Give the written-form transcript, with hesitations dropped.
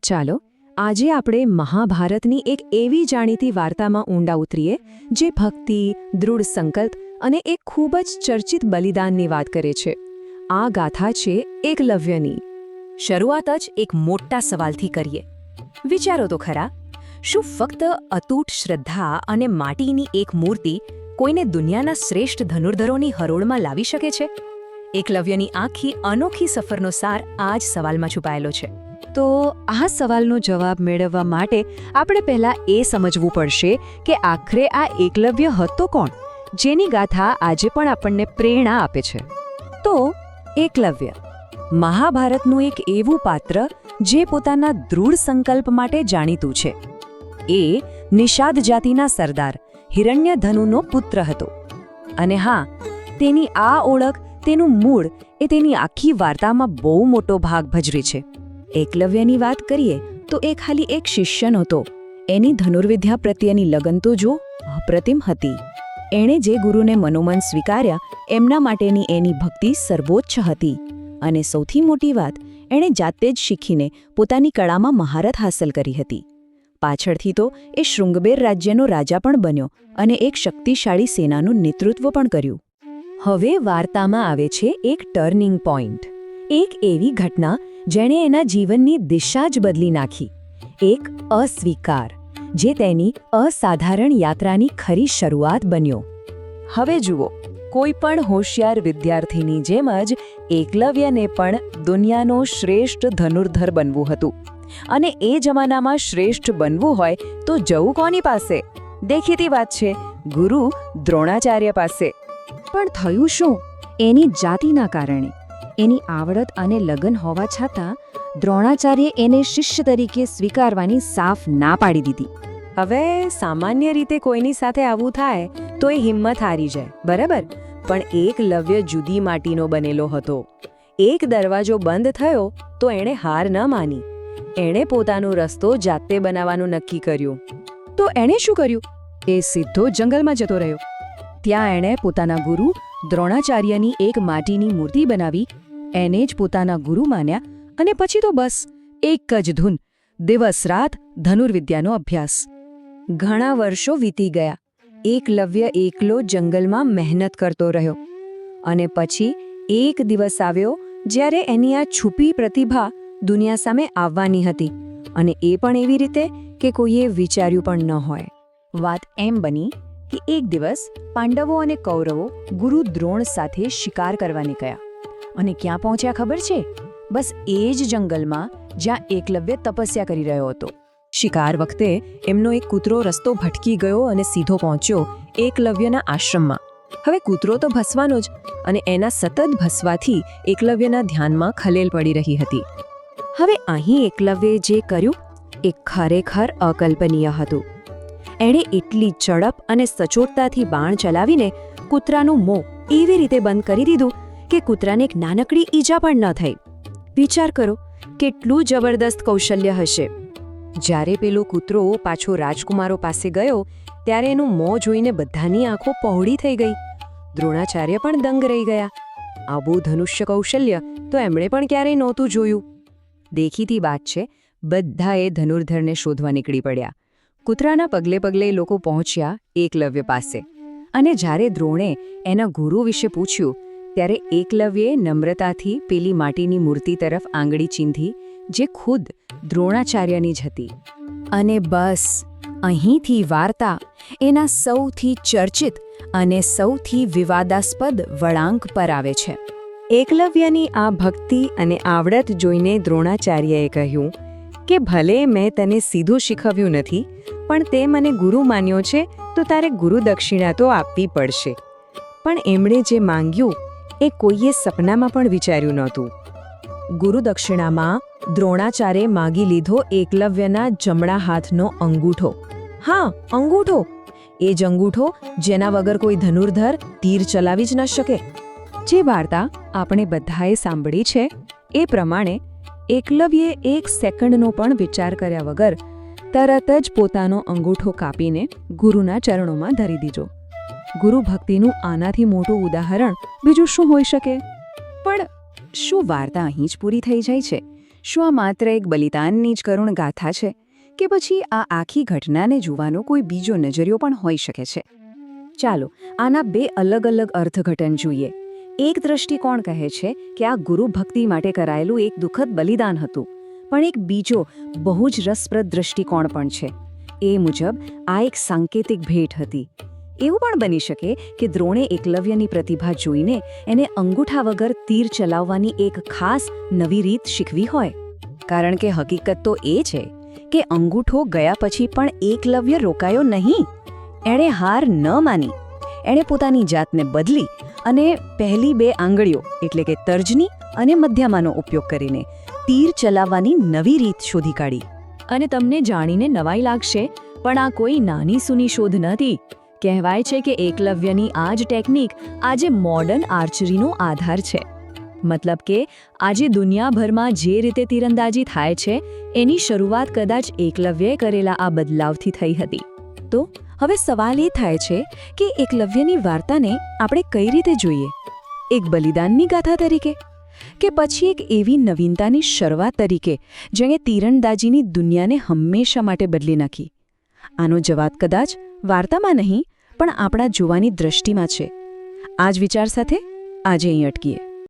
ચાલો આજે આપણે મહાભારતની એક એવી જાણીતી વાર્તામાં ઊંડા ઉતરીએ જે ભક્તિ, દૃઢ સંકલ્પ અને એક ખૂબ જ ચર્ચિત બલિદાનની વાત કરે છે. આ ગાથા છે એકલવ્યની. શરૂઆત જ એક મોટા સવાલથી કરીએ. વિચારો તો ખરા, શું ફક્ત અતૂટ શ્રદ્ધા અને માટીની એક મૂર્તિ કોઈને દુનિયાના શ્રેષ્ઠ ધનુર્ધરોની હરોળમાં લાવી શકે છે? એકલવ્યની આખી અનોખી સફરનો સાર આ જ સવાલમાં છુપાયેલો છે. તો આ સવાલનો જવાબ મેળવવા માટે આપણે પહેલા એ સમજવું પડશે કે આખરે આ એકલવ્ય હતો કોણ, જેની ગાથા આજે પણ આપણને પ્રેરણા આપે છે. તો એકલવ્ય મહાભારતનું એક એવું પાત્ર જે પોતાના દૃઢ સંકલ્પ માટે જાણીતું છે. એ નિષાદ જાતિના સરદાર હિરણ્યધનુનો પુત્ર હતો. અને હા, તેની આ ઓળખ, તેનું મૂળ એ તેની આખી વાર્તામાં બહુ મોટો ભાગ ભજવે છે. એકલવ્યની વાત કરીએ તો એ ખાલી એક શિષ્ય નહોતો. એની ધનુર્વિદ્યા પ્રત્યેની લગન તો જો અપ્રતિમ હતી. એણે જે ગુરુને મનોમન સ્વીકાર્યા એમના માટેની એની ભક્તિ સર્વોચ્ચ હતી. અને સૌથી મોટી વાત, એણે જાતે જ શીખીને પોતાની કળામાં મહારત હાંસલ કરી હતી. પાછળથી તો એ શૃંગબેર રાજ્યનો રાજા પણ બન્યો અને એક શક્તિશાળી સેનાનું નેતૃત્વ પણ કર્યું. હવે વાર્તામાં આવે છે એક ટર્નિંગ પોઈન્ટ, એક એવી ઘટના જેણે એના જીવનની દિશા જ બદલી નાખી. એક અસ્વીકાર જે તેની અસાધારણ યાત્રાની ખરી શરૂઆત બન્યો. હવે જુઓ, કોઈ પણ હોશિયાર વિદ્યાર્થીની જેમ જ એકલવ્યને પણ દુનિયાનો શ્રેષ્ઠ ધનુર્ધર બનવું હતું. અને એ જમાનામાં શ્રેષ્ઠ બનવું હોય તો જવું કોની પાસે? દેખીતી વાત છે, ગુરુ દ્રોણાચાર્ય પાસે. પણ થયું શું? એની જાતિના કારણે, એની આવડત અને લગન હોવા છતાં દ્રોણાચાર્યે એને શિષ્ય તરીકે સ્વીકારવાની સાફ ના પાડી દીધી. હવે સામાન્ય રીતે કોઈની સાથે આવું થાય તો એ હિંમત હારી જાય, બરાબર? પણ એકલવ્ય જુદી માટીનો બનેલો હતો. એક દરવાજો બંધ થયો તો એણે હાર ન માની. એણે પોતાનો રસ્તો જાતે બનાવવાનું નક્કી કર્યું. તો એણે શું કર્યું? એ સીધો જંગલમાં જતો રહ્યો. ત્યાં એણે પોતાના ગુરુ દ્રોણાચાર્યની એક માટીની મૂર્તિ બનાવી, એને જ પોતાના ગુરુ માન્યા અને પછી તો બસ એક જ ધૂન, દિવસ રાત ધનુર્વિદ્યાનો અભ્યાસ. ઘણા વર્ષો વીતી ગયા. એકલવ્ય એકલો જંગલમાં મહેનત કરતો રહ્યો. અને પછી એક દિવસ આવ્યો જ્યારે એની આ છુપી પ્રતિભા દુનિયા સામે આવવાની હતી. અને એ પણ એવી રીતે કે કોઈએ વિચાર્યું પણ ન હોય. વાત એમ બની કે એક દિવસ પાંડવો અને કૌરવો ગુરુ દ્રોણ સાથે શિકાર કરવા નીકળ્યા. અને ક્યાં પહોંચ્યા ખબર છે? બસ એ જ જંગલમાં જ્યાં એકલવ્ય તપસ્યા કરી રહ્યો હતો. શિકાર વખતે એમનો એક કૂતરો રસ્તો ભટકી ગયો અને સીધો પહોંચ્યો એકલવ્યના આશ્રમમાં. હવે કૂતરો તો ભસવાનો જ, અને એના સતત ભસવાથી એકલવ્યના ધ્યાનમાં ખલેલ પડી રહી હતી. હવે અહીં એકલવ્યે જે કર્યું એ ખરેખર અકલ્પનીય હતું. એણે એટલી ઝડપ અને સચોટતાથી બાણ ચલાવીને કૂતરાનું મોં એવી રીતે બંધ કરી દીધું કે કૂતરાને એક નાનકડી ઈજા પણ ન થઈ. વિચાર કરો, કેટલું જબરદસ્ત કૌશલ્ય હશે. જ્યારે પેલો કૂતરો પાછો રાજકુમારો પાસે ગયો ત્યારે એનું મોં જોઈને બધાની આંખો પહોળી થઈ ગઈ. દ્રોણાચાર્ય પણ દંગ રહી ગયા. આવું ધનુષ્ય કૌશલ્ય તો એમણે પણ ક્યારેય નહોતું જોયું. દેખીતી વાત છે, બધાએ ધનુર્ધરને શોધવા નીકળી પડ્યા. કૂતરાના પગલે પગલે લોકો પહોંચ્યા એકલવ્ય પાસે. અને જ્યારે દ્રોણે એના ગુરુ વિશે પૂછ્યું ત્યારે એકલવ્યે નમ્રતાથી પેલી માટીની મૂર્તિ તરફ આંગળી ચીંધી, જે ખુદ દ્રોણાચાર્યની જ હતી. અને બસ અહીંથી વાર્તા એના સૌથી ચર્ચિત અને સૌથી વિવાદાસ્પદ વળાંક પર આવે છે. એકલવ્યની આ ભક્તિ અને આવડત જોઈને દ્રોણાચાર્યએ કહ્યું કે ભલે મેં તને સીધું શીખવ્યું નથી, પણ તે મને ગુરુ માન્યો છે તો તારે ગુરુ દક્ષિણા તો આપવી પડશે. પણ એમણે જે માંગ્યું એ કોઈએ સપનામાં પણ વિચાર્યું નહોતું. ગુરુ દક્ષિણામાં દ્રોણાચાર્યે માગી લીધો એકલવ્યના જમણા હાથનો અંગૂઠો. હા, અંગૂઠો! એ જ અંગૂઠો જેના વગર કોઈ ધનુર્ધર તીર ચલાવી જ ન શકે. જે વાર્તા આપણે બધાએ સાંભળી છે એ પ્રમાણે એકલવ્યે એક સેકન્ડનો પણ વિચાર કર્યા વગર તરત જ પોતાનો અંગૂઠો કાપીને ગુરુના ચરણોમાં ધરી દીધો. ગુરુ ભક્તિનું આનાથી મોટું ઉદાહરણ બીજું શું હોઈ શકે? પણ શું વાર્તા અહીં જ પૂરી થઈ જાય છે? શું આ માત્ર એક બલિદાનની જ કરુણ ગાથા છે કે પછી આ આખી ઘટનાને જોવાનો કોઈ બીજો નજરિયો પણ હોઈ શકે છે? ચાલો આના બે અલગ અલગ અર્થઘટન જોઈએ. એક દૃષ્ટિકોણ કહે છે કે આ ગુરુ ભક્તિ માટે કરાયેલું એક દુઃખદ બલિદાન હતું, પણ એક બીજો બહુ જ રસપ્રદ દૃષ્ટિકોણ પણ છે. એ મુજબ આ એક સાંકેતિક ભેટ હતી. એવું પણ બની શકે કે દ્રોણે એકલવ્યની પ્રતિભા જોઈને એને અંગૂઠા વગર તીર ચલાવવાની એક ખાસ નવી રીત શીખવી હોય. કારણ કે હકીકત તો એ છે કે અંગૂઠો ગયા પછી પણ એકલવ્ય રોકાયો નહીં. એણે હાર ન માની. એણે પોતાની જાતને બદલી અને પહેલી બે આંગળીઓ એટલે કે તર્જની અને મધ્યમાનો ઉપયોગ કરીને તીર ચલાવવાની નવી રીત શોધી કાઢી. અને તમને જાણીને નવાઈ લાગશે, પણ આ કોઈ નાની સૂની શોધ નથી. કહેવાય છે કે એકલવ્યની આ જ ટેકનિક આજે મોડર્ન આર્ચરીનો આધાર છે. મતલબ કે આજે દુનિયાભરમાં જે રીતે તીરંદાજી થાય છે એની શરૂઆત કદાચ એકલવ્યએ કરેલા આ બદલાવથી થઈ હતી. તો હવે સવાલ એ થાય છે કે એકલવ્યની વાર્તાને આપણે કઈ રીતે જોઈએ? એક બલિદાનની ગાથા તરીકે કે પછી એક એવી નવીનતાની શરૂઆત તરીકે જેણે તીરંદાજીની દુનિયાને હંમેશા માટે બદલી નાખી? આનો જવાબ કદાચ વાર્તામાં નહીં પણ આપણા જોવાની દ્રષ્ટિમાં છે. આ જ વિચાર સાથે આજે અહીં અટકીએ.